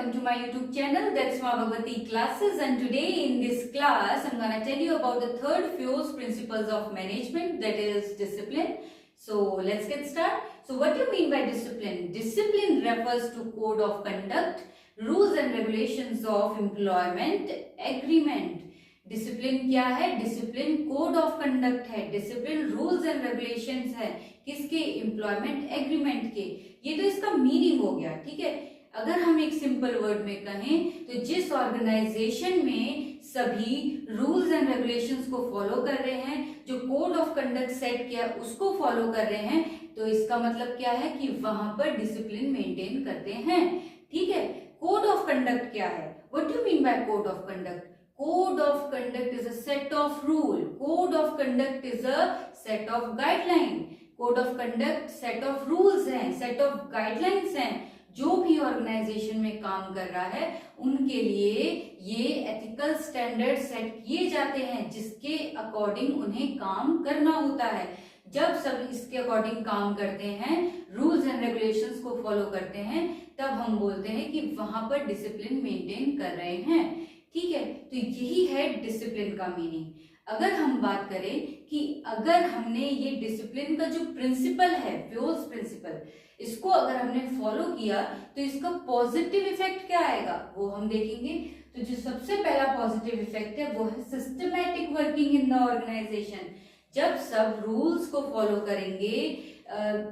welcome to my YouTube channel, that's Bhagavati Classes, and today in this class I'm gonna tell you about the third FIOS principles of management, that is discipline. So let's get started. So what do you mean by discipline? Discipline refers to code of conduct, rules and regulations of employment agreement. Discipline क्या है? Discipline code of conduct है, discipline rules and regulations है, किसके? Employment agreement के। ये तो इसका meaning हो गया, ठीक है। अगर हम एक सिंपल वर्ड में कहें तो जिस ऑर्गेनाइजेशन में सभी रूल्स एंड रेगुलेशंस को फॉलो कर रहे हैं, जो कोड ऑफ कंडक्ट सेट किया उसको फॉलो कर रहे हैं, तो इसका मतलब क्या है कि वहां पर डिसिप्लिन मेंटेन करते हैं, ठीक है। कोड ऑफ कंडक्ट क्या है? What do you mean by code of conduct? Code of conduct is a set of rule. Code of conduct is a set of guideline. Code of conduct set of rules हैं, set of guidelines हैं। जो भी organisation में काम कर रहा है उनके लिए ये एथिकल स्टैंडर्ड सेट किए जाते हैं, जिसके अकॉर्डिंग उन्हें काम करना होता है। जब सब इसके अकॉर्डिंग काम करते हैं, रूल्स एंड रेगुलेशंस को फॉलो करते हैं, तब हम बोलते हैं कि वहां पर डिसिप्लिन मेंटेन कर रहे हैं, ठीक है। तो यही है डिसिप्लिन का मीनिंग। अगर हम बात करें कि अगर हमने ये डिसिप्लिन का जो प्रिंसिपल है, फ्योस प्रिंसिपल, इसको अगर हमने फॉलो किया तो इसका पॉजिटिव इफेक्ट क्या आएगा वो हम देखेंगे। तो जो सबसे पहला पॉजिटिव इफेक्ट है वो है systematic working in the organisation. जब सब रूल्स को फॉलो करेंगे,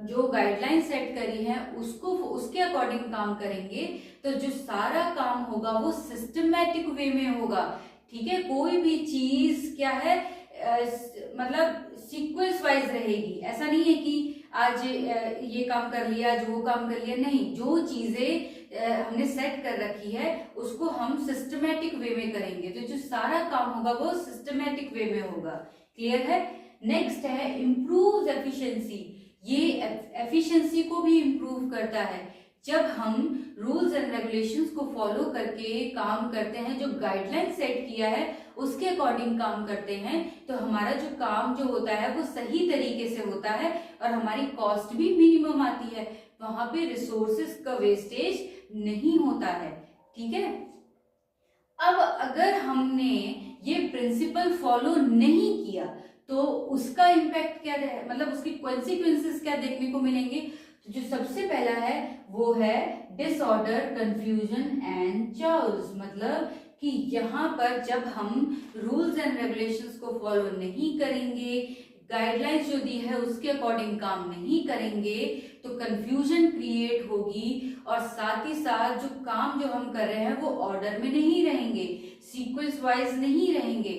जो गाइडलाइन सेट करी है उसको उसके अकॉर्डिंग काम करेंगे, तो जो सारा काम होगा वो सिस्टमैटिक वे में होगा, ठीक है। कोई भी चीज क्या है, मतलब सीक्वेंस वाइज रहेगी। ऐसा नहीं है कि आज ये काम कर लिया, आज वो काम कर लिया, नहीं। जो चीजें हमने सेट कर रखी है उसको हम सिस्टमैटिक वे में करेंगे, तो जो सारा काम होगा वो सिस्टमैटिक वे में होगा। क्लियर है? नेक्स्ट है इम्प्रूव एफिशिएंसी। ये एफिशिएंसी को भी इम्प्रूव करता है। जब हम रूल्स एंड रेगुलेशंस को फॉलो करके काम करते हैं, जो गाइडलाइन सेट किया है उसके अकॉर्डिंग काम करते हैं, तो हमारा जो काम जो होता है वो सही तरीके से होता है और हमारी कॉस्ट भी मिनिमम आती है। वहां पे रिसोर्सेज का वेस्टेज नहीं होता है, ठीक है। अब अगर हमने ये प्रिंसिपल फॉलो नहीं किया तो उसका इम्पैक्ट क्या है, मतलब उसकी कॉन्सिक्वेंसेस क्या देखने को मिलेंगे। तो जो सबसे पहला है वो है डिसऑर्डर, कंफ्यूजन एंड चाओस। मतलब कि यहाँ पर जब हम रूल्स एंड रेगुलेशंस को फॉलो नहीं करेंगे, गाइडलाइंस जो दी है उसके अकॉर्डिंग काम नहीं करेंगे, तो कंफ्यूजन क्रिएट होगी और साथ ही साथ जो काम जो हम कर रहे हैं वो ऑर्डर में नहीं रहेंगे, सीक्वेंस वाइज नहीं रहेंगे,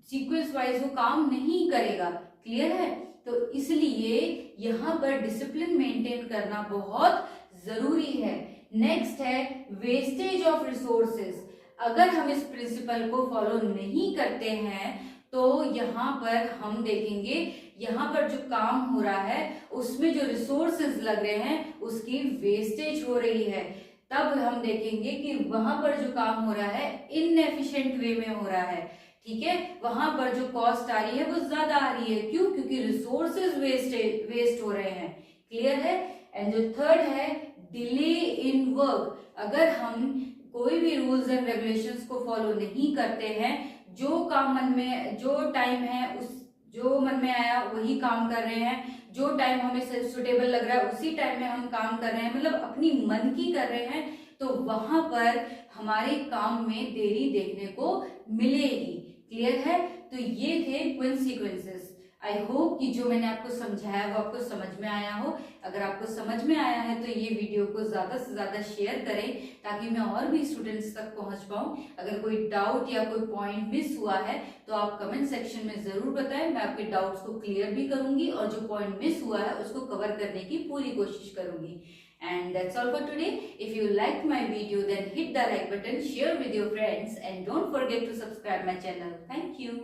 सीक्वेंस वाइज वो काम नहीं करेगा। क्लियर है? तो इसलिए यहाँ पर डिसिप्लिन मेंटेन करना बहुत जरूरी है। नेक्स्ट है वेस्टेज ऑफ रिसोर्सेज। अगर हम इस प्रिंसिपल को फॉलो नहीं करते हैं तो यहाँ पर हम देखेंगे, यहाँ पर जो काम हो रहा है उसमें जो रिसोर्सेज लग रहे हैं उसकी वेस्टेज हो रही है। तब हम देखेंगे कि वहां पर जो काम हो रहा है इनएफिशिएंट वे में हो रहा है, ठीक है। वहां पर जो कॉस्ट आ रही है वो ज्यादा आ रही है। क्यों? क्योंकि रिसोर्सेज वेस्ट हो रहे हैं। क्लियर है? एंड जो थर्ड है डिले इन वर्क। अगर हम कोई भी रूल्स एंड रेगुलेशंस को फॉलो नहीं करते हैं, जो काम मन में, जो टाइम है उस जो मन में आया वही काम कर रहे हैं, जो टाइम हमें सुटेबल लग रहा है उसी टाइम में हम काम कर रहे हैं, मतलब अपनी मन की कर रहे हैं, तो वहां पर हमारे काम में देरी देखने को मिलेगी। क्लियर है? तो ये थे कॉन्सिक्वेंसेस। आई होप कि जो मैंने आपको समझाया वो आपको समझ में आया हो। अगर आपको समझ में आया है तो ये वीडियो को ज्यादा से ज्यादा शेयर करें ताकि मैं और भी स्टूडेंट्स तक पहुंच पाऊं। अगर कोई डाउट या कोई पॉइंट मिस हुआ है तो आप कमेंट सेक्शन में जरूर बताएं, मैं आपके डाउट्स को क्लियर भी करूंगी और जो पॉइंट मिस हुआ है उसको कवर करने की पूरी कोशिश करूंगी। And that's all for today. If you liked my video, then hit the like button, share with your friends, and don't forget to subscribe my channel. Thank you.